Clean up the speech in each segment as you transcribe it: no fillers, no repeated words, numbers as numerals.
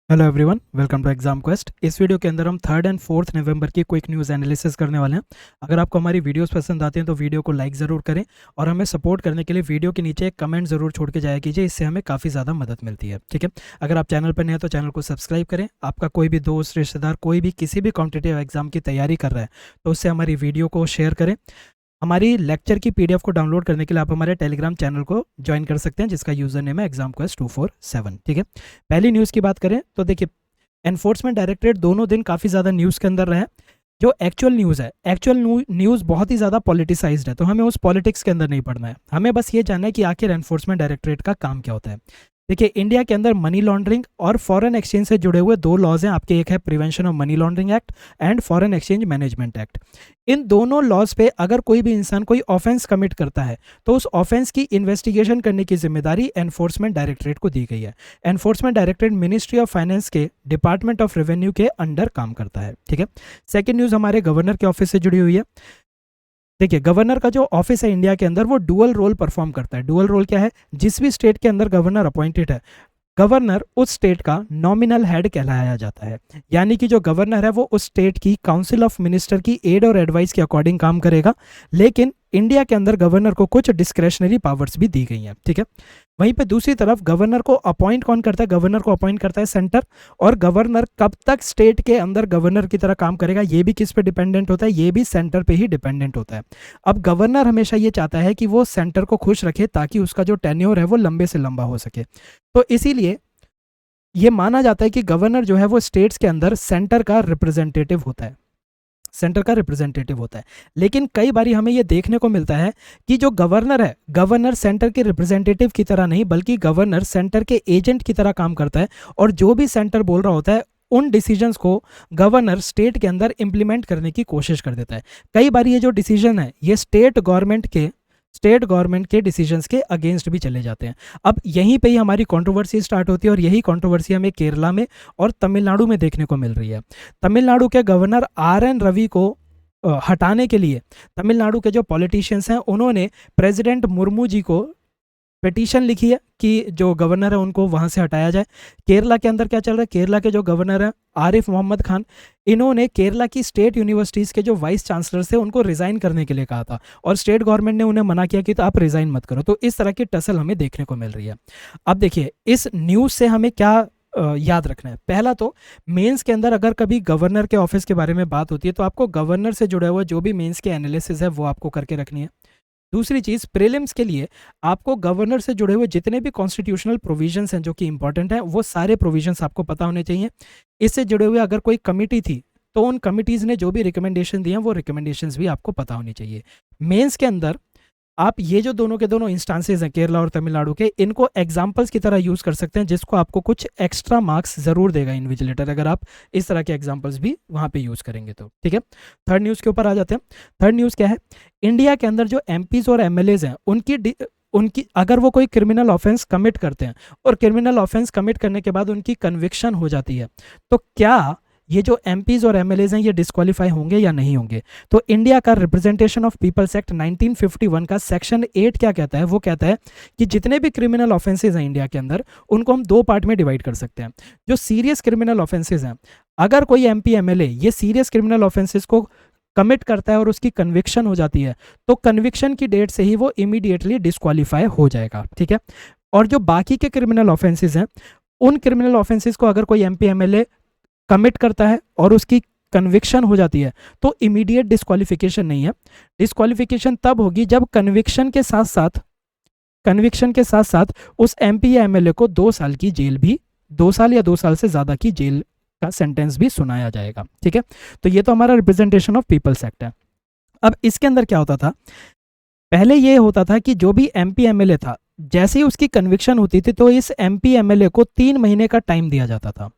Hello everyone, welcome to exam quest. इस video के अंदर हम 3 एंड 4 नवंबर की क्विक न्यूज़ एनालिसिस करने वाले हैं। अगर आपको हमारी वीडियोस पसंद आती हैं तो वीडियो को लाइक ज़रूर करें और हमें सपोर्ट करने के लिए वीडियो के नीचे एक कमेंट ज़रूर छोड़ के जाया कीजिए। इससे हमें काफ़ी ज़्यादा मदद मिलती है। ठीक है, अगर आप चैनल पर नए हैं तो चैनल को सब्सक्राइब करें। आपका कोई भी दोस्त, रिश्तेदार, कोई भी किसी भी कॉम्पिटिटिव एग्जाम की तैयारी कर रहा है तो उससे हमारी वीडियो को शेयर करें। हमारी लेक्चर की पीडीएफ को डाउनलोड करने के लिए आप हमारे टेलीग्राम चैनल को ज्वाइन कर सकते हैं, जिसका यूज़र नेम है एग्जाम क्वेस्ट 247। ठीक है, पहली न्यूज़ की बात करें तो देखिए, एनफोर्समेंट डायरेक्टरेट दोनों दिन काफ़ी ज़्यादा न्यूज़ के अंदर रहे। जो एक्चुअल न्यूज़ है, एक्चुअल न्यूज़ बहुत ही ज़्यादा पॉलिटिसाइज्ड है, तो हमें उस पॉलिटिक्स के अंदर नहीं पढ़ना है। हमें बस ये जानना है कि आखिर एनफोर्समेंट डायरेक्टरेट का काम क्या होता है। देखिए, इंडिया के अंदर मनी लॉन्ड्रिंग और फॉरेन एक्सचेंज से जुड़े हुए दो लॉज हैं आपके। एक है prevention of money laundering act and foreign exchange management act. इन दोनों लॉज पे अगर कोई भी इंसान कोई ऑफेंस कमिट करता है तो उस ऑफेंस की इन्वेस्टिगेशन करने की जिम्मेदारी एनफोर्समेंट डायरेक्टरेट को दी गई है। Enforcement directorate ministry of finance के डिपार्टमेंट ऑफ रेवेन्यू के अंडर काम करता है। ठीक है, सेकेंड न्यूज़ हमारे गवर्नर के ऑफिस से जुड़ी हुई है। देखिए, गवर्नर का जो ऑफिस है इंडिया के अंदर, वो डुअल रोल परफॉर्म करता है। डुअल रोल क्या है? जिस भी स्टेट के अंदर गवर्नर अपॉइंटेड है, गवर्नर उस स्टेट का नॉमिनल हेड कहलाया जाता है। यानी कि जो गवर्नर है वो उस स्टेट की काउंसिल ऑफ मिनिस्टर की एड और एडवाइस के अकॉर्डिंग काम करेगा। लेकिन इंडिया के अंदर गवर्नर को कुछ डिस्क्रेशनरी पावर्स भी दी गई हैं। ठीक है, वहीं पे दूसरी तरफ गवर्नर को अपॉइंट कौन करता है? गवर्नर को अपॉइंट करता है सेंटर। और गवर्नर कब तक स्टेट के अंदर गवर्नर की तरह काम करेगा, ये भी किस पे डिपेंडेंट होता है? ये भी सेंटर पे ही डिपेंडेंट होता है। अब गवर्नर हमेशा ये चाहता है कि वो सेंटर को खुश रखे ताकि उसका जो टेन्योर है वो लंबे से लंबा हो सके। तो इसीलिए ये माना जाता है कि गवर्नर जो है वो स्टेट्स के अंदर सेंटर का रिप्रेजेंटेटिव होता है। सेंटर का रिप्रेजेंटेटिव होता है। लेकिन कई बारी हमें ये देखने को मिलता है कि जो गवर्नर है, गवर्नर सेंटर के रिप्रेजेंटेटिव की तरह नहीं बल्कि गवर्नर सेंटर के एजेंट की तरह काम करता है। और जो भी सेंटर बोल रहा होता है उन डिसीजंस को गवर्नर स्टेट के अंदर इंप्लीमेंट करने की कोशिश कर देता है। कई बार ये जो डिसीजन है ये स्टेट गवर्नमेंट के डिसीजंस के अगेंस्ट भी चले जाते हैं। अब यहीं पे ही हमारी कंट्रोवर्सी स्टार्ट होती है और यही कंट्रोवर्सी हमें केरला में और तमिलनाडु में देखने को मिल रही है। तमिलनाडु के गवर्नर RN रवि को हटाने के लिए तमिलनाडु के जो पॉलिटिशियंस हैं उन्होंने प्रेसिडेंट मुर्मू जी को पिटीशन लिखी है कि जो गवर्नर है उनको वहां से हटाया जाए। केरला के अंदर क्या चल रहा है? केरला के जो गवर्नर है आरिफ मोहम्मद खान, इन्होंने केरला की स्टेट यूनिवर्सिटीज़ के जो वाइस चांसलर थे उनको रिज़ाइन करने के लिए कहा था और स्टेट गवर्नमेंट ने उन्हें मना किया कि तो आप रिज़ाइन मत करो। तो इस तरह की टसल हमें देखने को मिल रही है। अब देखिए, इस न्यूज़ से हमें क्या याद रखना है। पहला तो मेंस के अंदर अगर कभी गवर्नर के ऑफिस के बारे में बात होती है तो आपको गवर्नर से जुड़ा हुआ जो भी मेंस के एनालिसिस है वो आपको करके रखनी है। दूसरी चीज़, प्रीलिम्स के लिए आपको गवर्नर से जुड़े हुए जितने भी कॉन्स्टिट्यूशनल प्रोविजंस हैं जो कि इंपॉर्टेंट हैं वो सारे प्रोविजंस आपको पता होने चाहिए। इससे जुड़े हुए अगर कोई कमिटी थी तो उन कमिटीज़ ने जो भी रिकमेंडेशन दिए हैं वो रिकमेंडेशंस भी आपको पता होनी चाहिए। मेंस के अंदर आप ये जो दोनों के दोनों इंस्टांसेस हैं केरला और तमिलनाडु के, इनको एग्जाम्पल्स की तरह यूज़ कर सकते हैं, जिसको आपको कुछ एक्स्ट्रा मार्क्स ज़रूर देगा इन्विजिलेटर अगर आप इस तरह के एग्जाम्पल्स भी वहाँ पे यूज़ करेंगे तो। ठीक है, थर्ड न्यूज़ के ऊपर आ जाते हैं। थर्ड न्यूज़ क्या है? इंडिया के अंदर जो MPs और MLAs हैं उनकी अगर वो कोई क्रिमिनल ऑफेंस कमिट करते हैं और क्रिमिनल ऑफेंस कमिट करने के बाद उनकी कन्विक्शन हो जाती है तो क्या ये जो MPs और MLAs हैं ये डिस्क्वालीफाई होंगे या नहीं होंगे? तो इंडिया का रिप्रेजेंटेशन ऑफ पीपल्स एक्ट 1951 का सेक्शन 8 क्या कहता है? वो कहता है कि जितने भी क्रिमिनल ऑफेंसेज हैं इंडिया के अंदर उनको हम दो पार्ट में डिवाइड कर सकते हैं। जो सीरियस क्रिमिनल ऑफेंसेज हैं, अगर कोई MP MLA ये सीरियस क्रिमिनल ऑफेंसेज को कमिट करता है और उसकी कन्विक्शन हो जाती है तो कन्विक्शन की डेट से ही वो इमीडिएटली डिस्क्वालीफाई हो जाएगा। ठीक है, और जो बाकी के क्रिमिनल ऑफेंसेज हैं उन क्रिमिनल ऑफेंसेज को अगर कोई MP MLA कमिट करता है और उसकी कन्विक्शन हो जाती है तो इमीडिएट डिस्क्वालिफिकेशन नहीं है। डिस्क्वालिफिकेशन तब होगी जब कन्विक्शन के साथ साथ उस MP या MLA को 2 साल की जेल भी 2 साल या 2 साल से ज़्यादा की जेल का सेंटेंस भी सुनाया जाएगा। ठीक है, तो ये तो हमारा रिप्रेजेंटेशन ऑफ पीपल्स एक्ट है। अब इसके अंदर क्या होता था? पहले ये होता था कि जो भी MP MLA था, जैसे ही उसकी कन्विक्शन होती थी तो इस MP MLA को 3 महीने का टाइम दिया जाता था।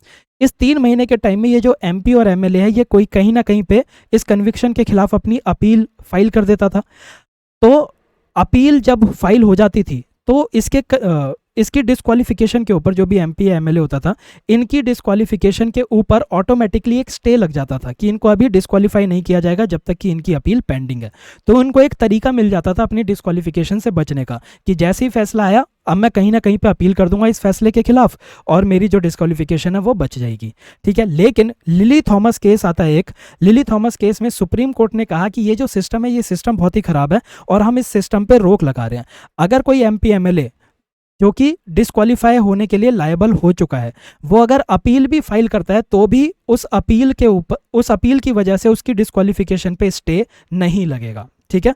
इस 3 महीने के टाइम में ये जो MP और MLA है ये कोई कहीं ना कहीं पे इस कन्विक्शन के खिलाफ अपनी अपील फाइल कर देता था। तो अपील जब फाइल हो जाती थी तो इसके इसकी डिस्क्वालिफिकेशन के ऊपर, जो भी एमपी या एमएलए होता था, इनकी डिस्क्वालिफिकेशन के ऊपर ऑटोमेटिकली एक स्टे लग जाता था कि इनको अभी डिस्क्वालीफाई नहीं किया जाएगा जब तक कि इनकी अपील पेंडिंग है। तो उनको एक तरीका मिल जाता था अपनी डिस्क्वालिफिकेशन से बचने का कि जैसे ही फैसला आया अब मैं कहीं ना कहीं पे अपील कर दूंगा इस फैसले के खिलाफ और मेरी जो डिस्क्वालिफिकेशन है वो बच जाएगी। ठीक है, लेकिन लिली थॉमस केस आता है एक। लिली थॉमस केस में सुप्रीम कोर्ट ने कहा कि ये जो सिस्टम है ये सिस्टम बहुत ही खराब है और हम इस सिस्टम पे रोक लगा रहे हैं। अगर कोई एमपी एमएलए जो कि डिस्क्वालीफाई होने के लिए लायबल हो चुका है, वो अगर अपील भी फाइल करता है तो भी उस अपील की वजह से उसकी डिस्क्वालिफिकेशन पे स्टे नहीं लगेगा। ठीक है,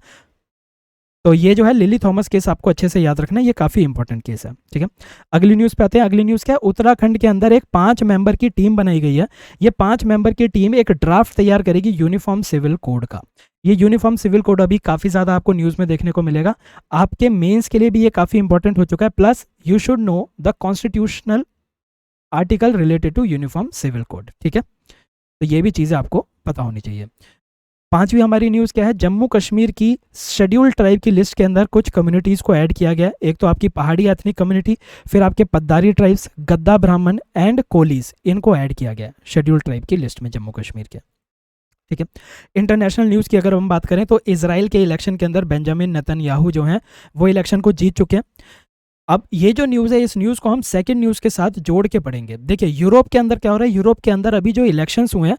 तो ये जो है लिली थॉमस केस आपको अच्छे से याद रखना है, ये काफ़ी इंपॉर्टेंट केस है। ठीक है, अगली न्यूज़ पे आते हैं। अगली न्यूज़ क्या है, उत्तराखंड के अंदर एक 5 मेंबर की टीम बनाई गई है। ये 5 मेंबर की टीम एक ड्राफ्ट तैयार करेगी यूनिफॉर्म सिविल कोड का। ये यूनिफॉर्म सिविल कोड अभी काफ़ी ज़्यादा आपको न्यूज़ में देखने को मिलेगा। आपके मेंस के लिए भी ये काफ़ी इंपॉर्टेंट हो चुका है। Plus you should know the constitutional article related to uniform civil code. ठीक है, तो ये भी चीज़ें आपको पता होनी चाहिए। 5वीं हमारी न्यूज़ क्या है, जम्मू कश्मीर की शेड्यूल्ड ट्राइब की लिस्ट के अंदर कुछ कम्युनिटीज़ को ऐड किया गया। एक तो आपकी पहाड़ी एथनिक कम्युनिटी, फिर आपके पद्दारी ट्राइब्स, गद्दा ब्राह्मण एंड कोलीज, इनको ऐड किया गया शेड्यूल्ड ट्राइब की लिस्ट में जम्मू कश्मीर के। ठीक है, इंटरनेशनल न्यूज़ की अगर हम बात करें तो इजराइल के इलेक्शन के अंदर बेंजामिन नेतन्याहू जो हैं वो इलेक्शन को जीत चुके हैं। अब ये जो न्यूज़ है, इस न्यूज़ को हम सेकंड न्यूज़ के साथ जोड़ के पढ़ेंगे। देखिए यूरोप के अंदर क्या हो रहा है, यूरोप के अंदर अभी जो इलेक्शंस हुए हैं,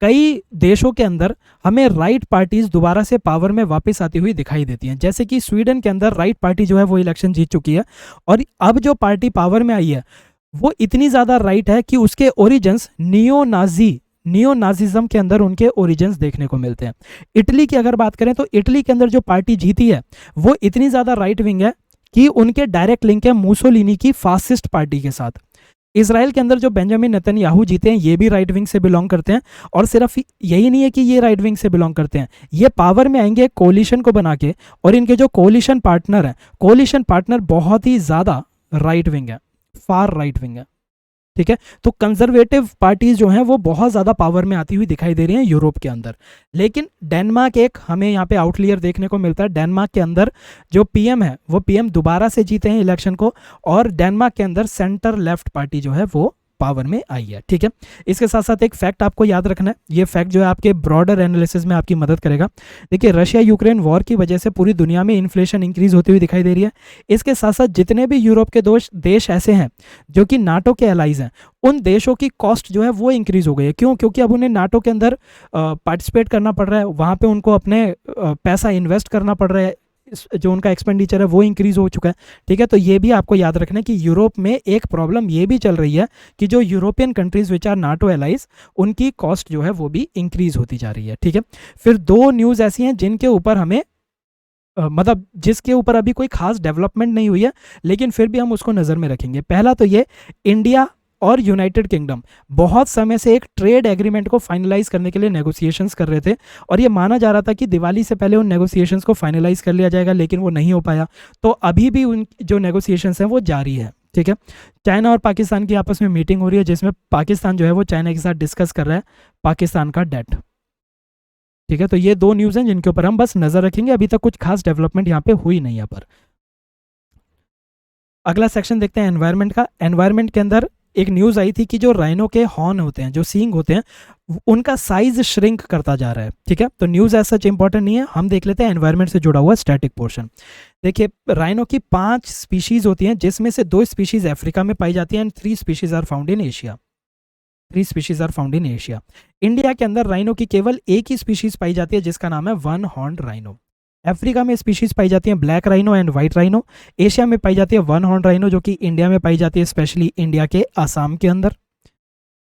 कई देशों के अंदर हमें राइट पार्टीज दोबारा से पावर में वापस आती हुई दिखाई देती हैं। जैसे कि स्वीडन के अंदर राइट पार्टी जो है वो इलेक्शन जीत चुकी है और अब जो पार्टी पावर में आई है वो इतनी ज़्यादा राइट है कि उसके ओरिजिन्स नियो नाजिज्म के अंदर उनके ओरिजिन्स देखने को मिलते हैं। इटली की अगर बात करें तो इटली के अंदर जो पार्टी जीती है वो इतनी ज़्यादा राइट विंग है कि उनके डायरेक्ट लिंक है मुसोलिनी की फासिस्ट पार्टी के साथ। इजराइल के अंदर जो बेंजामिन नेतन्याहू जीते हैं ये भी राइट विंग से बिलोंग करते हैं और सिर्फ यही नहीं है कि ये राइट विंग से बिलोंग करते हैं, ये पावर में आएंगे कोलिशन को बना के और इनके जो कोलिशन पार्टनर हैं, कोलिशन पार्टनर बहुत ही ज़्यादा राइट विंग है, फार राइट विंग है। ठीक है, तो कंजर्वेटिव पार्टीज जो हैं वो बहुत ज़्यादा पावर में आती हुई दिखाई दे रही हैं यूरोप के अंदर। लेकिन डेनमार्क एक हमें यहाँ पे आउटलियर देखने को मिलता है। डेनमार्क के अंदर जो पीएम है वो पीएम दोबारा से जीते हैं इलेक्शन को और डेनमार्क के अंदर सेंटर लेफ्ट पार्टी जो है वो पावर में आई है। ठीक है, इसके साथ साथ एक फैक्ट आपको याद रखना है, ये फैक्ट जो है आपके ब्रॉडर एनालिसिस में आपकी मदद करेगा। देखिए रशिया यूक्रेन वॉर की वजह से पूरी दुनिया में इन्फ्लेशन इंक्रीज होती हुई दिखाई दे रही है। इसके साथ साथ जितने भी यूरोप के देश ऐसे हैं जो कि नाटो के एलाइज हैं, उन देशों की कॉस्ट जो है वो इंक्रीज हो गई है। क्यों? क्योंकि अब उन्हें नाटो के अंदर पार्टिसिपेट करना पड़ रहा है, वहाँ पर उनको अपने पैसा इन्वेस्ट करना पड़ रहा है, जो उनका एक्सपेंडिचर है वो इंक्रीज हो चुका है। ठीक है, तो ये भी आपको याद रखना है कि यूरोप में एक प्रॉब्लम ये भी चल रही है कि जो European countries which are NATO allies उनकी कॉस्ट जो है वो भी इंक्रीज होती जा रही है। ठीक है, फिर 2 न्यूज़ ऐसी हैं जिनके ऊपर हमें मतलब जिसके ऊपर अभी कोई खास डेवलपमेंट नहीं हुई है लेकिन फिर भी हम उसको नज़र में रखेंगे। पहला तो ये, इंडिया और यूनाइटेड किंगडम बहुत समय से एक ट्रेड एग्रीमेंट को फाइनलाइज करने के लिए नेगोशिएशंस कर रहे थे और ये माना जा रहा था कि दिवाली से पहले उन नेगोशिएशंस को फाइनलाइज कर लिया जाएगा, लेकिन वो नहीं हो पाया। तो अभी भी उन जो नेगोशिएशंस हैं वो जारी है। ठीक है, चाइना और पाकिस्तान की आपस में मीटिंग हो रही है जिसमें पाकिस्तान जो है वो चाइना के साथ डिस्कस कर रहा है पाकिस्तान का डेट। ठीक है, तो ये 2 न्यूज़ हैं जिनके ऊपर हम बस नज़र रखेंगे। अभी तक कुछ खास डेवलपमेंट यहाँ पे हुई नहीं। यहाँ पर अगला सेक्शन देखते हैं एनवायरनमेंट का। एनवायरनमेंट के अंदर एक न्यूज़ आई थी कि जो राइनो के हॉर्न होते हैं, जो सींग होते हैं, उनका साइज श्रिंक करता जा रहा है। ठीक है, तो न्यूज़ ऐसा सच इंपॉर्टेंट नहीं है, हम देख लेते हैं एनवायरनमेंट से जुड़ा हुआ स्टैटिक पोर्शन। देखिए राइनो की 5 स्पीशीज़ होती हैं जिसमें से 2 स्पीशीज़ अफ्रीका में पाई जाती हैं and 3 species are found in Asia. 3 species are found in Asia. India के अंदर राइनो की केवल एक ही स्पीशीज़ पाई जाती है जिसका नाम है वन हॉर्न्ड राइनो। अफ्रीका में स्पीशीज पाई जाती हैं black rhino and white rhino. Asia में पाई जाती है वन हॉर्न राइनो जो कि इंडिया में पाई जाती है, स्पेशली इंडिया के आसाम के अंदर,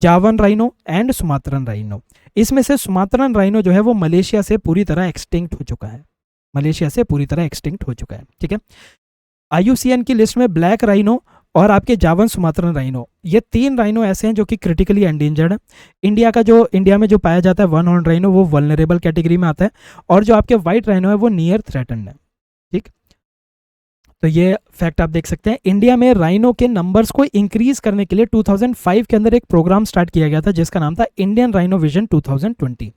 जावन राइनो एंड सुमात्रन राइनो। इसमें से सुमात्रन राइनो जो है वो मलेशिया से पूरी तरह एक्सटिंक्ट हो चुका है, मलेशिया से पूरी तरह एक्सटिंक्ट हो चुका है। ठीक है, IUCN की लिस्ट में ब्लैक राइनो और आपके जावन सुमात्रन राइनो, ये 3 राइनो ऐसे हैं जो कि क्रिटिकली एंडेंजर्ड है। इंडिया में जो पाया जाता है वन हॉर्न राइनो वो वल्नरेबल कैटेगरी में आता है और जो आपके वाइट राइनो है वो नियर थ्रेटन्ड है। ठीक, तो ये फैक्ट आप देख सकते हैं। इंडिया में राइनो के नंबर्स को इंक्रीज करने के लिए 2005 के अंदर एक प्रोग्राम स्टार्ट किया गया था जिसका नाम था इंडियन राइनो विजन 2020।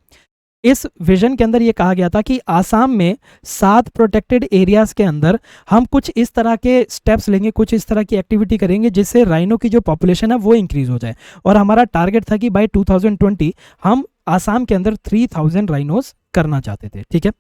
इस विजन के अंदर ये कहा गया था कि आसाम में 7 प्रोटेक्टेड एरियाज के अंदर हम कुछ इस तरह के स्टेप्स लेंगे, कुछ इस तरह की एक्टिविटी करेंगे जिससे राइनो की जो पॉपुलेशन है वो इंक्रीज हो जाए। और हमारा टारगेट था कि बाय 2020 हम आसाम के अंदर 3000 राइनोज करना चाहते थे। ठीक है,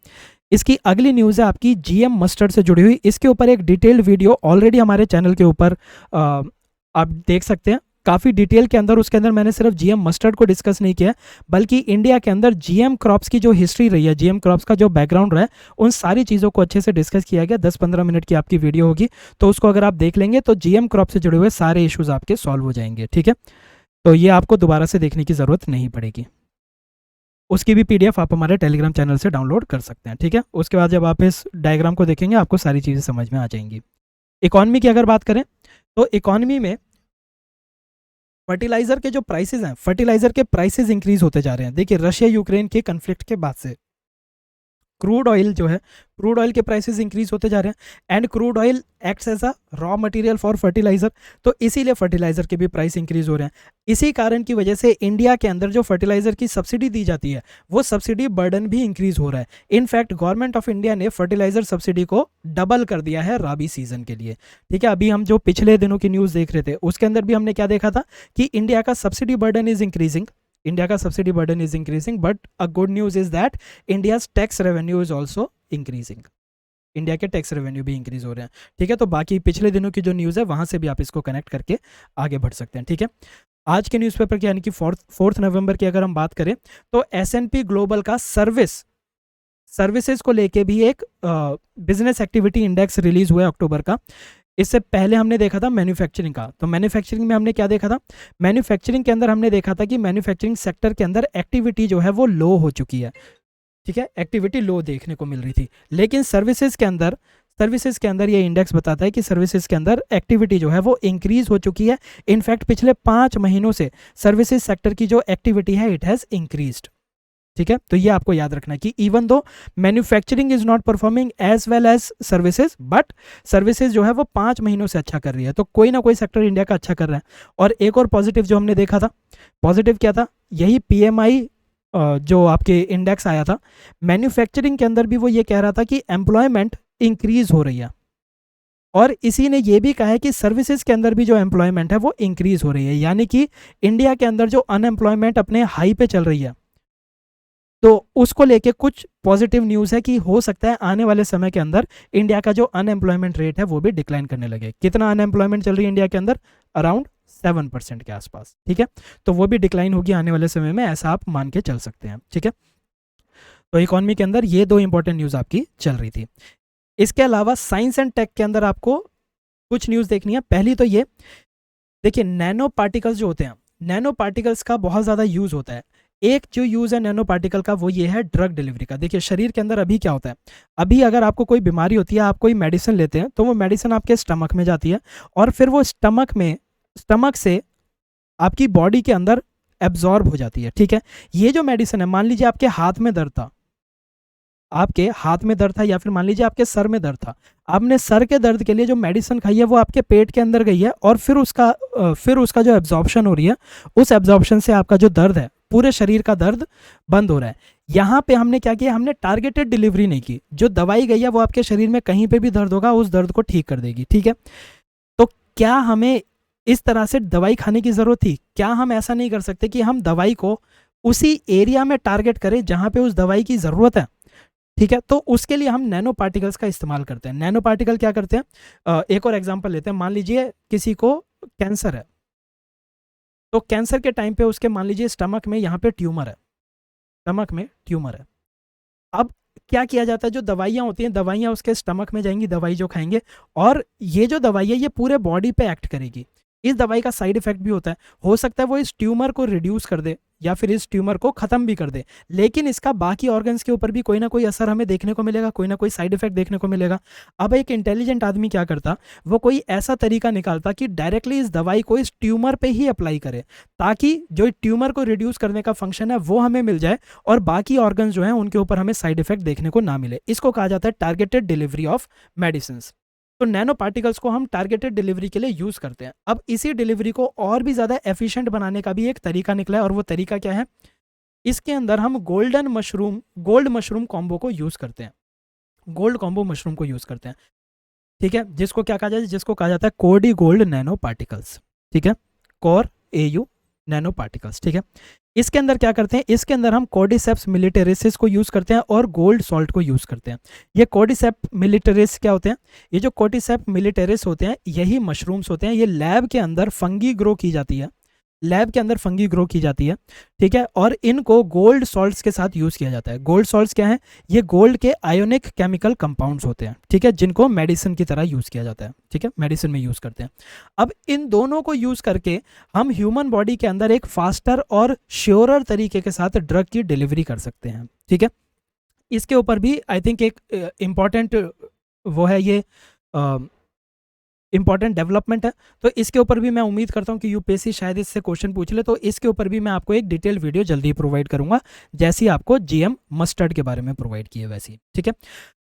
इसकी अगली न्यूज़ है आपकी जीएम मस्टर्ड से जुड़ी हुई। इसके ऊपर एक डिटेल्ड वीडियो ऑलरेडी हमारे चैनल के ऊपर आप देख सकते हैं, काफ़ी डिटेल के अंदर। उसके अंदर मैंने सिर्फ जीएम मस्टर्ड को डिस्कस नहीं किया, बल्कि इंडिया के अंदर जीएम क्रॉप्स की जो हिस्ट्री रही है, जीएम क्रॉप्स का जो बैकग्राउंड रहा है, उन सारी चीज़ों को अच्छे से डिस्कस किया गया। 10-15 मिनट की आपकी वीडियो होगी, तो उसको अगर आप देख लेंगे तो जीएम क्रॉप से जुड़े हुए सारे इश्यूज आपके सॉल्व हो जाएंगे। ठीक है, तो ये आपको दोबारा से देखने की ज़रूरत नहीं पड़ेगी। उसकी भी पीडीएफ आप हमारे टेलीग्राम चैनल से डाउनलोड कर सकते हैं। ठीक है, उसके बाद जब आप इस डायग्राम को देखेंगे आपको सारी चीज़ें समझ में आ जाएंगी। इकॉनमी की अगर बात करें तो इकॉनमी में फर्टिलाइजर के जो प्राइसेस हैं, फर्टिलाइजर के प्राइसेस इंक्रीज होते जा रहे हैं। देखिए, रशिया यूक्रेन के कन्फ्लिक्ट के बाद से क्रूड ऑयल जो है, क्रूड ऑयल के प्राइसेस इंक्रीज होते जा रहे हैं and crude oil acts as a raw material for fertiliser, तो इसीलिए फर्टिलाइजर के भी प्राइस इंक्रीज हो रहे हैं। इसी कारण की वजह से इंडिया के अंदर जो फर्टिलाइजर की सब्सिडी दी जाती है वो सब्सिडी बर्डन भी इंक्रीज हो रहा है। इनफैक्ट गवर्नमेंट ऑफ इंडिया ने फर्टिलाइजर सब्सिडी को डबल कर दिया है राबी सीजन के लिए। ठीक है, अभी हम जो पिछले दिनों की न्यूज़ देख रहे थे उसके अंदर भी हमने क्या देखा था कि इंडिया का subsidy burden is increasing, India का subsidy burden is increasing, but a good news is that India's tax revenue is also increasing, India के टैक्स रेवेन्यू भी इंक्रीज हो रहे हैं। ठीक है, तो बाकी पिछले दिनों की जो न्यूज़ है वहां से भी आप इसको कनेक्ट करके आगे बढ़ सकते हैं। ठीक है, आज के न्यूज़पेपर की यानी कि 4 नवंबर की अगर हम बात करें तो S&P ग्लोबल का सर्विसेज को लेके भी एक बिजनेस एक्टिविटी इंडेक्स रिलीज हुआ है अक्टूबर का। इससे पहले हमने देखा था मैन्युफैक्चरिंग का, तो मैन्युफैक्चरिंग में हमने क्या देखा था, मैन्युफैक्चरिंग के अंदर हमने देखा था कि मैन्युफैक्चरिंग सेक्टर के अंदर एक्टिविटी जो है वो लो हो चुकी है। ठीक है, एक्टिविटी लो देखने को मिल रही थी, लेकिन सर्विसेज के अंदर ये इंडेक्स बताता है कि सर्विसेज के अंदर एक्टिविटी जो है वो इंक्रीज हो चुकी है। इनफैक्ट पिछले 5 महीनों से सर्विसेज सेक्टर की जो एक्टिविटी है इट हैज़ इंक्रीज्ड। ठीक है, तो ये आपको याद रखना है कि even though manufacturing is not performing as well as services, but services जो है वो 5 महीनों से अच्छा कर रही है, तो कोई ना कोई सेक्टर इंडिया का अच्छा कर रहा है। और एक और पॉजिटिव जो हमने देखा था, पॉजिटिव क्या था, यही PMI जो आपके इंडेक्स आया था मैन्युफैक्चरिंग के अंदर भी, वो ये कह रहा था कि एम्प्लॉयमेंट इंक्रीज हो रही है, और इसी ने ये भी कहा है कि सर्विसेज के अंदर भी जो एम्प्लॉयमेंट है वो इंक्रीज हो रही है, यानी कि इंडिया के अंदर जो अनएम्प्लॉयमेंट अपने हाई पे चल रही है, तो उसको लेके कुछ पॉजिटिव न्यूज़ है कि हो सकता है आने वाले समय के अंदर इंडिया का जो अनएम्प्लॉयमेंट रेट है वो भी डिक्लाइन करने लगे। कितना अनएम्प्लॉयमेंट चल रही है इंडिया के अंदर, अराउंड 7% के आसपास। ठीक है, तो वो भी डिक्लाइन होगी आने वाले समय में, ऐसा आप मान के चल सकते हैं। ठीक है, तो इकोनॉमी के अंदर ये 2 इंपॉर्टेंट न्यूज़ आपकी चल रही थी। इसके अलावा साइंस एंड टेक के अंदर आपको कुछ न्यूज़ देखनी है। पहली तो ये देखिए, नैनो पार्टिकल्स जो होते हैं, नैनो पार्टिकल्स का बहुत ज़्यादा यूज़ होता है। एक जो यूज़ है नैनो पार्टिकल का वो ये है ड्रग डिलीवरी का। देखिए, शरीर के अंदर अभी क्या होता है, अभी अगर आपको कोई बीमारी होती है, आप कोई मेडिसिन लेते हैं, तो वो मेडिसिन आपके स्टमक में जाती है, और फिर वो स्टमक से आपकी बॉडी के अंदर एब्जॉर्ब हो जाती है। ठीक है, ये जो मेडिसिन है, मान लीजिए आपके हाथ में दर्द था, आपके हाथ में दर्द था, या फिर मान लीजिए आपके सर में दर्द था, आपने सर के दर्द के लिए जो मेडिसिन खाई है वो आपके पेट के अंदर गई है, और फिर उसका जो एब्जॉर्प्शन हो रही है, उस एब्जॉर्प्शन से आपका जो दर्द है, पूरे शरीर का दर्द बंद हो रहा है। यहाँ पे हमने क्या किया, हमने टारगेटेड डिलीवरी नहीं की। जो दवाई गई है वो आपके शरीर में कहीं पे भी दर्द होगा उस दर्द को ठीक कर देगी। ठीक है, तो क्या हमें इस तरह से दवाई खाने की ज़रूरत थी? क्या हम ऐसा नहीं कर सकते कि हम दवाई को उसी एरिया में टारगेट करें जहाँ पे उस दवाई की ज़रूरत है? ठीक है, तो उसके लिए हम नैनो पार्टिकल्स का इस्तेमाल करते हैं। नैनो पार्टिकल क्या करते हैं, एक और एग्जांपल लेते हैं। मान लीजिए किसी को कैंसर है, तो कैंसर के टाइम पे उसके मान लीजिए स्टमक में यहाँ पे ट्यूमर है, स्टमक में ट्यूमर है। अब क्या किया जाता है, जो दवाइयाँ होती हैं, दवाइयाँ उसके स्टमक में जाएंगी, दवाई जो खाएंगे, और ये जो दवाई है ये पूरे बॉडी पे एक्ट करेगी। इस दवाई का साइड इफेक्ट भी होता है, हो सकता है वो इस ट्यूमर को रिड्यूस कर दे या फिर इस ट्यूमर को खत्म भी कर दे, लेकिन इसका बाकी ऑर्गन्स के ऊपर भी कोई ना कोई असर हमें देखने को मिलेगा, कोई ना कोई साइड इफेक्ट देखने को मिलेगा। अब एक इंटेलिजेंट आदमी क्या करता, वो कोई ऐसा तरीका निकालता कि डायरेक्टली इस दवाई को इस ट्यूमर पे ही अप्लाई करे, ताकि जो ट्यूमर को रिड्यूस करने का फंक्शन है वो हमें मिल जाए, और बाकी ऑर्गन्स जो हैं उनके ऊपर हमें साइड इफेक्ट देखने को ना मिले। इसको कहा जाता है टारगेटेड डिलीवरी ऑफ मेडिसिन। तो नैनो पार्टिकल्स को हम टारगेटेड डिलीवरी के लिए यूज़ करते हैं। अब इसी डिलीवरी को और भी ज़्यादा एफिशिएंट बनाने का भी एक तरीका निकला है, और वो तरीका क्या है, इसके अंदर हम गोल्ड मशरूम कॉम्बो को यूज़ करते हैं, गोल्ड कॉम्बो मशरूम को यूज़ करते हैं, ठीक है, जिसको क्या कहा जाता है, जिसको कहा जाता है कोडी गोल्ड नैनो पार्टिकल्स, ठीक है, कोर AU नैनो पार्टिकल्स, ठीक है। इसके अंदर क्या करते हैं, इसके अंदर हम कोडिसेप्स मिलिटेरिस को यूज़ करते हैं और गोल्ड सॉल्ट को यूज़ करते हैं। ये कोडिसेप मिलिटेरिस क्या होते हैं, ये जो कोडिसेप मिलिटेरिस होते हैं यही मशरूम्स होते हैं, ये लैब के अंदर फंगी ग्रो की जाती है, लैब के अंदर फंगी ग्रो की जाती है, ठीक है, और इनको गोल्ड सॉल्ट्स के साथ यूज़ किया जाता है। गोल्ड सॉल्ट्स क्या है, ये गोल्ड के आयोनिक केमिकल कंपाउंड्स होते हैं, ठीक है, जिनको मेडिसिन की तरह यूज़ किया जाता है, ठीक है, मेडिसिन में यूज़ करते हैं। अब इन दोनों को यूज़ करके हम ह्यूमन बॉडी के अंदर एक फास्टर और श्योरर तरीके के साथ ड्रग की डिलीवरी कर सकते हैं, ठीक है। इसके ऊपर भी आई थिंक एक इम्पॉर्टेंट वो है, ये इंपॉर्टेंट डेवलपमेंट है, तो इसके ऊपर भी मैं उम्मीद करता हूँ कि यूपीएससी शायद इससे क्वेश्चन पूछ ले, तो इसके ऊपर भी मैं आपको एक डिटेल वीडियो जल्दी प्रोवाइड करूंगा, जैसी आपको GM मस्टर्ड के बारे में प्रोवाइड किए वैसी, ठीक है।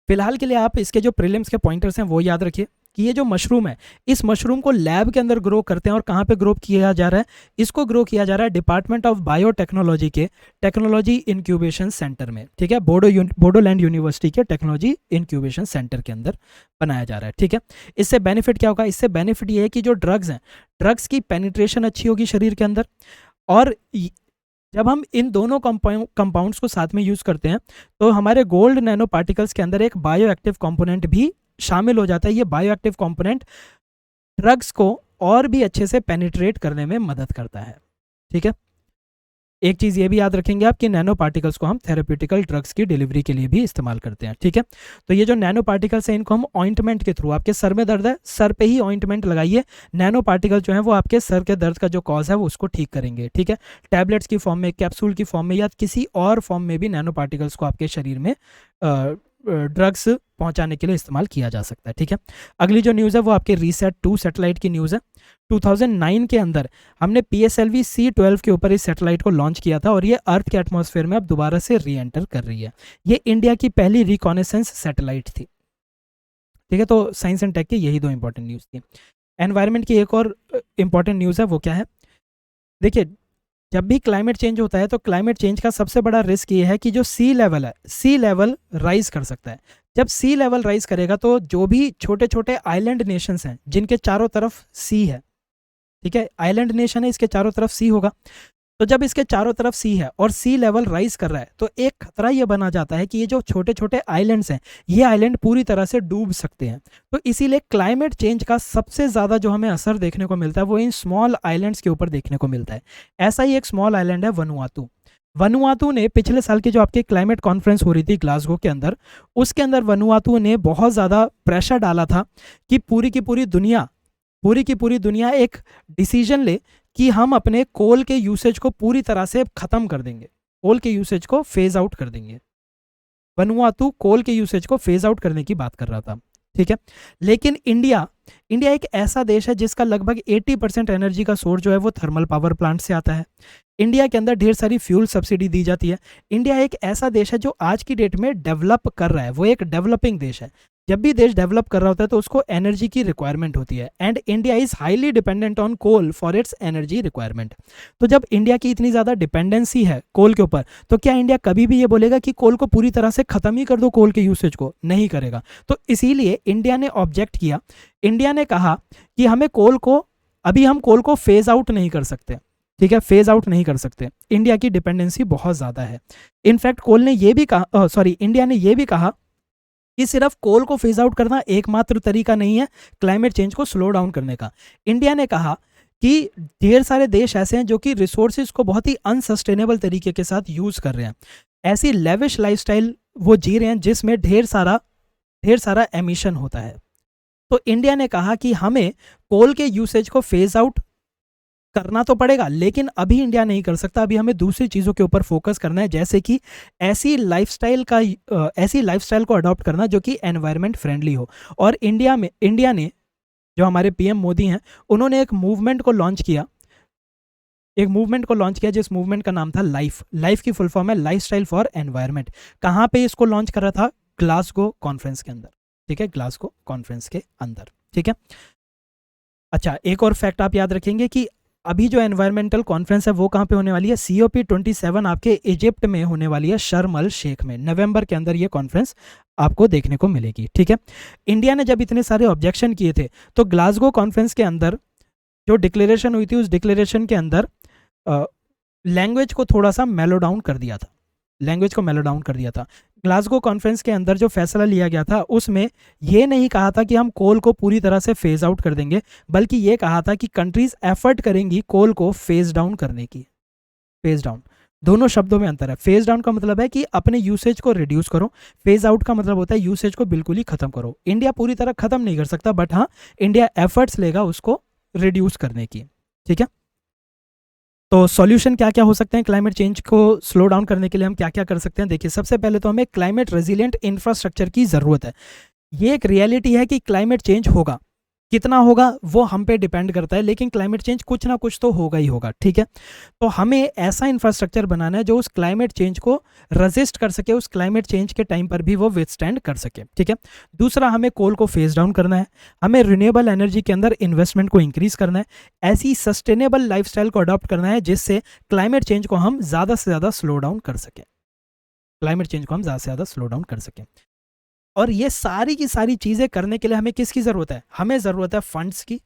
फिलहाल के लिए आप इसके जो प्रीलिम्स के पॉइंटर्स हैं वो याद रखिए कि ये जो मशरूम है, इस मशरूम को लैब के अंदर ग्रो करते हैं, और कहाँ पे ग्रो किया जा रहा है, इसको ग्रो किया जा रहा है डिपार्टमेंट ऑफ बायोटेक्नोलॉजी के टेक्नोलॉजी इंक्यूबेशन सेंटर में, ठीक है, बोडोलैंड यूनिवर्सिटी के टेक्नोलॉजी इंक्यूबेशन सेंटर के अंदर बनाया जा रहा है, ठीक है। इससे बेनिफिट क्या होगा, इससे बेनिफिट ये है कि जो ड्रग्स हैं, ड्रग्स की पेनिट्रेशन अच्छी होगी शरीर के अंदर, और जब हम इन दोनों कंपाउंड्स को साथ में यूज़ करते हैं तो हमारे गोल्ड नैनो पार्टिकल्स के अंदर एक बायो एक्टिव कॉम्पोनेंट भी शामिल हो जाता है। ये बायो एक्टिव कॉम्पोनेंट ड्रग्स को और भी अच्छे से पेनिट्रेट करने में मदद करता है, ठीक है। एक चीज़ ये भी याद रखेंगे आप कि नैनो पार्टिकल्स को हम थेरेप्यूटिकल ड्रग्स की डिलीवरी के लिए भी इस्तेमाल करते हैं, ठीक है। तो ये जो नैनो पार्टिकल्स हैं इनको हम ऑइंटमेंट के थ्रू, आपके सर में दर्द है, सर पे ही ऑइंटमेंट लगाइए, नैनो पार्टिकल जो है वो आपके सर के दर्द का जो कॉज है वो उसको ठीक करेंगे, ठीक है। टैबलेट्स की फॉर्म में, कैप्सूल की फॉर्म में, या किसी और फॉर्म में भी नैनो पार्टिकल्स को आपके शरीर में ड्रग्स पहुंचाने के लिए इस्तेमाल किया जा सकता है, ठीक है। अगली जो न्यूज़ है वो आपके रीसैट-2 सैटेलाइट की न्यूज़ है। 2009 के अंदर हमने PSLV C12 के ऊपर इस सैटेलाइट को लॉन्च किया था, और ये अर्थ के एटमॉस्फेयर में अब दोबारा से री एंटर कर रही है। ये इंडिया की पहली रिकॉनेसेंस सैटेलाइट थी, ठीक है। तो साइंस एंड टेक की यही दो इंपॉर्टेंट न्यूज़ थी। एनवायरनमेंट की एक और इंपॉर्टेंट न्यूज़ है, वो क्या है, देखिए, जब भी क्लाइमेट चेंज होता है तो क्लाइमेट चेंज का सबसे बड़ा रिस्क ये है कि जो सी लेवल है, सी लेवल राइज कर सकता है। जब सी लेवल राइज करेगा तो जो भी छोटे छोटे आइलैंड नेशंस हैं जिनके चारों तरफ सी है, ठीक है, आइलैंड नेशन है, इसके चारों तरफ सी होगा, तो जब इसके चारों तरफ सी है और सी लेवल राइज कर रहा है तो एक खतरा ये बना जाता है कि ये जो छोटे छोटे आइलैंड्स हैं, ये आइलैंड पूरी तरह से डूब सकते हैं। तो इसीलिए क्लाइमेट चेंज का सबसे ज़्यादा जो हमें असर देखने को मिलता है वो इन स्मॉल आइलैंड्स के ऊपर देखने को मिलता है। ऐसा ही एक स्मॉल आइलैंड है वनुआतू। वनुआतू ने पिछले साल की जो आपकी क्लाइमेट कॉन्फ्रेंस हो रही थी ग्लासगो के अंदर, उसके अंदर वनुआतू ने बहुत ज़्यादा प्रेशर डाला था कि पूरी की पूरी दुनिया एक डिसीजन ले कि हम अपने कोल के यूसेज को पूरी तरह से खत्म कर देंगे, कोल के यूसेज को फेज आउट कर देंगे। वनुआतू कोल के यूसेज को फेज आउट करने की बात कर रहा था, ठीक है। लेकिन इंडिया एक ऐसा देश है जिसका लगभग 80% एनर्जी का सोर्स जो है वो थर्मल पावर प्लांट से आता है। इंडिया के अंदर ढेर सारी फ्यूल सब्सिडी दी जाती है। इंडिया एक ऐसा देश है जो आज की डेट में डेवलप कर रहा है, वो एक डेवलपिंग देश है। जब भी देश डेवलप कर रहा होता है तो उसको एनर्जी की रिक्वायरमेंट होती है, and India is highly dependent on coal for its energy requirement. तो जब इंडिया की इतनी ज़्यादा डिपेंडेंसी है कोल के ऊपर, तो क्या इंडिया कभी भी ये बोलेगा कि कोल को पूरी तरह से ख़त्म ही कर दो, कोल के यूसेज को? नहीं करेगा। तो इसीलिए इंडिया ने ऑब्जेक्ट किया। इंडिया ने कहा कि हमें कोल को, अभी हम कोल को फेज आउट नहीं कर सकते, ठीक है, फेज आउट नहीं कर सकते, इंडिया की डिपेंडेंसी बहुत ज़्यादा है। इनफैक्ट कोल ने ये भी कहा, इंडिया ने ये भी कहा कि सिर्फ कोल को फेज आउट करना एकमात्र तरीका नहीं है क्लाइमेट चेंज को स्लो डाउन करने का। इंडिया ने कहा कि ढेर सारे देश ऐसे हैं जो कि रिसोर्सेज को बहुत ही अनसस्टेनेबल तरीके के साथ यूज़ कर रहे हैं, ऐसी लेविश लाइफस्टाइल वो जी रहे हैं जिसमें ढेर सारा एमिशन होता है। तो इंडिया ने कहा कि हमें कोल के यूसेज को फेज आउट करना तो पड़ेगा, लेकिन अभी इंडिया नहीं कर सकता, अभी हमें दूसरी चीज़ों के ऊपर फोकस करना है, जैसे कि ऐसी लाइफस्टाइल को अडॉप्ट करना जो कि एनवायरनमेंट फ्रेंडली हो। और इंडिया ने, जो हमारे PM मोदी हैं, उन्होंने एक मूवमेंट को लॉन्च किया, जिस मूवमेंट का नाम था लाइफ की फुल फॉर्म है लाइफस्टाइल फॉर एनवायरनमेंट। कहाँ पे इसको लॉन्च कर रहा था? ग्लासगो कॉन्फ्रेंस के अंदर, ठीक है, ग्लासगो कॉन्फ्रेंस के अंदर, ठीक है। अच्छा, एक और फैक्ट आप याद रखेंगे कि अभी जो एनवायरमेंटल कॉन्फ्रेंस है वो कहाँ पे होने वाली है, COP27 आपके इजिप्ट में होने वाली है, शर्म अल शेख में, नवंबर के अंदर ये कॉन्फ्रेंस आपको देखने को मिलेगी। ठीक है, इंडिया ने जब इतने सारे ऑब्जेक्शन किए थे तो ग्लासगो कॉन्फ्रेंस के अंदर जो डिक्लेरेशन हुई थी उस डिक्लेरेशन के अंदर लैंग्वेज को थोड़ा सा मेलो डाउन कर दिया था, लैंग्वेज को मेलो डाउन कर दिया था। ग्लासगो कॉन्फ्रेंस के अंदर जो फैसला लिया गया था उसमें ये नहीं कहा था कि हम कोल को पूरी तरह से फेज आउट कर देंगे, बल्कि ये कहा था कि कंट्रीज एफर्ट करेंगी कोल को फेज डाउन करने की। फेज डाउन, दोनों शब्दों में अंतर है। फेज डाउन का मतलब है कि अपने यूसेज को रिड्यूस करो, फेज आउट का मतलब होता है यूसेज को बिल्कुल ही खत्म करो। इंडिया पूरी तरह खत्म नहीं कर सकता, बट हाँ इंडिया एफर्ट्स लेगा उसको रिड्यूस करने की। ठीक है, तो सॉल्यूशन क्या क्या हो सकते हैं क्लाइमेट चेंज को स्लो डाउन करने के लिए, हम क्या क्या कर सकते हैं। देखिए, सबसे पहले तो हमें क्लाइमेट रेजिलिएंट इंफ्रास्ट्रक्चर की ज़रूरत है। ये एक रियलिटी है कि क्लाइमेट चेंज होगा, कितना होगा वो हम पे डिपेंड करता है, लेकिन क्लाइमेट चेंज कुछ ना कुछ तो होगा ही होगा। ठीक है, तो हमें ऐसा इंफ्रास्ट्रक्चर बनाना है जो उस क्लाइमेट चेंज को रेजिस्ट कर सके, उस क्लाइमेट चेंज के टाइम पर भी वो विथस्टैंड कर सके। ठीक है, दूसरा, हमें कोल को फेज डाउन करना है, हमें रिन्यूएबल एनर्जी के अंदर इन्वेस्टमेंट को इंक्रीज करना है, ऐसी सस्टेनेबल लाइफस्टाइल को अडॉप्ट करना है जिससे क्लाइमेट चेंज को हम ज़्यादा से ज़्यादा स्लो डाउन कर सकें, क्लाइमेट चेंज को हम ज़्यादा से ज़्यादा स्लो डाउन कर सकें। और ये सारी की सारी चीज़ें करने के लिए हमें किसकी ज़रूरत है, हमें ज़रूरत है फंड्स की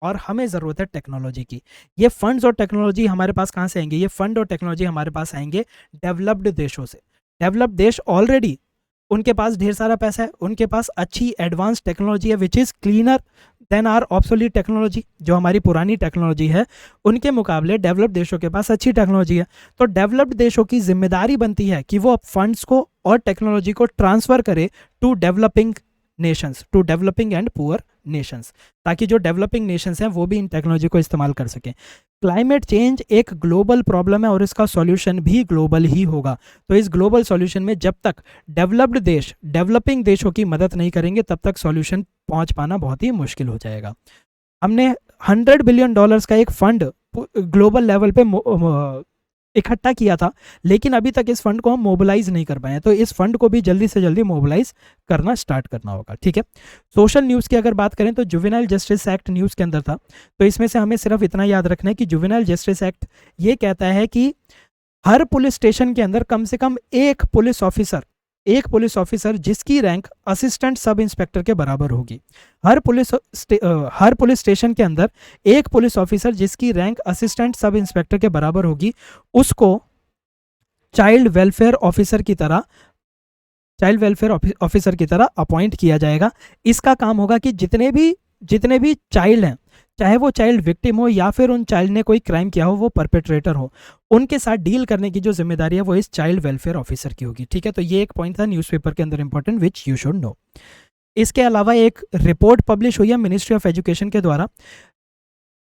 और हमें ज़रूरत है टेक्नोलॉजी की। ये फंड्स और टेक्नोलॉजी हमारे पास कहाँ से आएंगे, ये फंड और टेक्नोलॉजी हमारे पास आएंगे डेवलप्ड देशों से। डेवलप्ड देश ऑलरेडी, उनके पास ढेर सारा पैसा है, उनके पास अच्छी एडवांस टेक्नोलॉजी है which is cleaner than our obsolete technology. जो हमारी पुरानी टेक्नोलॉजी है उनके मुकाबले डेवलप्ड देशों के पास अच्छी टेक्नोलॉजी है। तो डेवलप्ड देशों की जिम्मेदारी बनती है कि वो फंड्स को और टेक्नोलॉजी को ट्रांसफ़र करे to developing nations, to developing and poor nations, ताकि जो डेवलपिंग नेशंस हैं वो भी इन टेक्नोलॉजी को इस्तेमाल कर सकें। क्लाइमेट चेंज एक ग्लोबल प्रॉब्लम है और इसका सॉल्यूशन भी ग्लोबल ही होगा। तो इस ग्लोबल सॉल्यूशन में जब तक डेवलप्ड देश डेवलपिंग देशों की मदद नहीं करेंगे तब तक सॉल्यूशन पहुंच पाना बहुत ही मुश्किल हो जाएगा। हमने $100 बिलियन का एक फंड ग्लोबल लेवल पे इकट्ठा किया था, लेकिन अभी तक इस फंड को हम मोबिलाइज नहीं कर पाए हैं। तो इस फंड को भी जल्दी से जल्दी मोबिलाइज करना स्टार्ट करना होगा। ठीक है, सोशल न्यूज़ की अगर बात करें तो जुवेनाइल जस्टिस एक्ट न्यूज़ के अंदर था, तो इसमें से हमें सिर्फ इतना याद रखना है कि जुवेनाइल जस्टिस एक्ट ये कहता है कि हर पुलिस स्टेशन के अंदर कम से कम एक पुलिस ऑफिसर जिसकी रैंक असिस्टेंट सब इंस्पेक्टर के बराबर होगी। हर पुलिस स्टेशन के अंदर एक पुलिस ऑफिसर जिसकी रैंक असिस्टेंट सब इंस्पेक्टर के बराबर होगी, उसको चाइल्ड वेलफेयर ऑफिसर की तरह अपॉइंट किया जाएगा। इसका काम होगा कि जितने भी चाइल्ड हैं, चाहे वो चाइल्ड विक्टिम हो या फिर उन चाइल्ड ने कोई क्राइम किया हो, वो परपेट्रेटर हो, उनके साथ डील करने की जो जिम्मेदारी है वो इस चाइल्ड वेलफेयर ऑफिसर की होगी। ठीक है, तो ये एक पॉइंट था न्यूज़पेपर के अंदर important which you should no. इसके अलावा एक रिपोर्ट पब्लिश हुई है मिनिस्ट्री ऑफ एजुकेशन के द्वारा,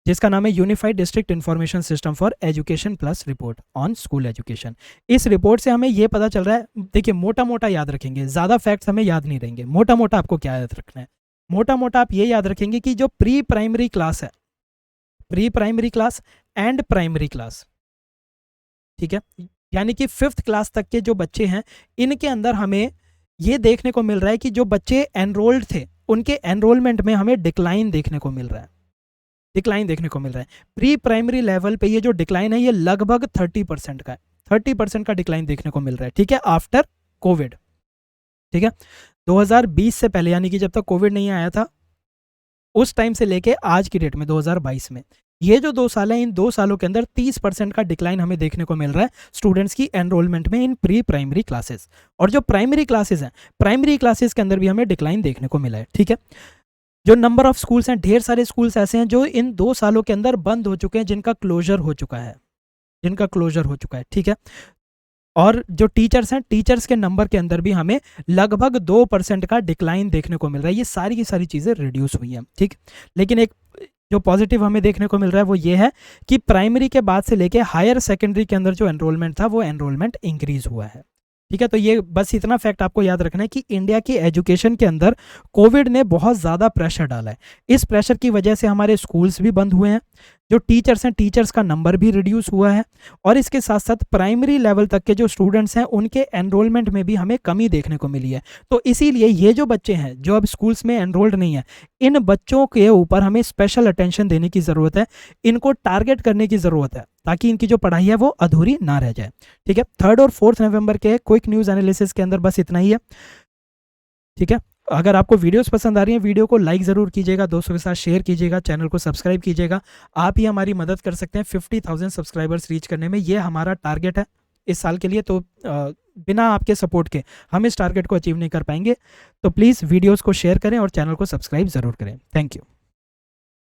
जिसका नाम है unified district information system for education plus report on school education. इस रिपोर्ट से हमें ये पता चल रहा है, देखिए मोटा मोटा याद रखेंगे, ज़्यादा फैक्ट्स हमें याद नहीं रहेंगे। मोटा मोटा आपको क्या याद रखना है, मोटा मोटा आप ये याद रखेंगे कि जो प्री प्राइमरी क्लास है, pre primary class and primary class, ठीक है, यानी कि 5th क्लास तक के जो बच्चे हैं, इनके अंदर हमें ये देखने को मिल रहा है कि जो बच्चे एनरोल्ड थे उनके एनरोलमेंट में हमें डिक्लाइन देखने को मिल रहा है। प्री प्राइमरी लेवल पे ये जो डिक्लाइन है ये लगभग 30% का है, 30% का डिक्लाइन देखने को मिल रहा है। ठीक है, आफ्टर कोविड। ठीक है, 2020 से पहले, यानी कि जब तक कोविड नहीं आया था उस टाइम से लेके आज की डेट में 2022 में, ये जो 2 साल है, इन 2 सालों के अंदर 30% का डिक्लाइन हमें देखने को मिल रहा है स्टूडेंट्स की एनरोलमेंट में इन प्री प्राइमरी क्लासेस। और जो प्राइमरी क्लासेस हैं, प्राइमरी क्लासेस के अंदर भी हमें डिक्लाइन देखने को मिला है। ठीक है, जो नंबर ऑफ स्कूल्स हैं, ढेर सारे स्कूल्स ऐसे हैं जो इन 2 सालों के अंदर बंद हो चुके हैं, जिनका क्लोजर हो चुका है। ठीक है, और जो टीचर्स हैं, टीचर्स के नंबर के अंदर भी हमें लगभग 2% का डिक्लाइन देखने को मिल रहा है। ये सारी की सारी चीज़ें रिड्यूस हुई हैं। ठीक, लेकिन एक जो पॉजिटिव हमें देखने को मिल रहा है वो ये है कि प्राइमरी के बाद से लेके हायर सेकेंडरी के अंदर जो एनरोलमेंट था वो एनरोलमेंट इंक्रीज हुआ है। ठीक है। तो ये बस इतना फैक्ट आपको याद रखना है कि इंडिया की एजुकेशन के अंदर कोविड ने बहुत ज़्यादा प्रेशर डाला है। इस प्रेशर की वजह से हमारे स्कूल्स भी बंद हुए हैं, जो टीचर्स हैं टीचर्स का नंबर भी रिड्यूस हुआ है, और इसके साथ साथ प्राइमरी लेवल तक के जो स्टूडेंट्स हैं उनके एनरोलमेंट में भी हमें कमी देखने को मिली है। तो इसीलिए ये जो बच्चे हैं जो अब स्कूल्स में एनरोल्ड नहीं है, इन बच्चों के ऊपर हमें स्पेशल अटेंशन देने की ज़रूरत है, इनको टारगेट करने की ज़रूरत है, ताकि इनकी जो पढ़ाई है वो अधूरी ना रह जाए। ठीक है। 3 और 4 नवंबर के क्विक न्यूज़ एनालिसिस के अंदर बस इतना ही है। ठीक है। अगर आपको वीडियोस पसंद आ रही हैं, वीडियो को लाइक ज़रूर कीजिएगा, दोस्तों के साथ शेयर कीजिएगा, चैनल को सब्सक्राइब कीजिएगा। आप ही हमारी मदद कर सकते हैं 50,000 सब्सक्राइबर्स रीच करने में, ये हमारा टारगेट है इस साल के लिए। तो बिना आपके सपोर्ट के हम इस टारगेट को अचीव नहीं कर पाएंगे। तो प्लीज़ वीडियोज़ को शेयर करें और चैनल को सब्सक्राइब ज़रूर करें। Thank you.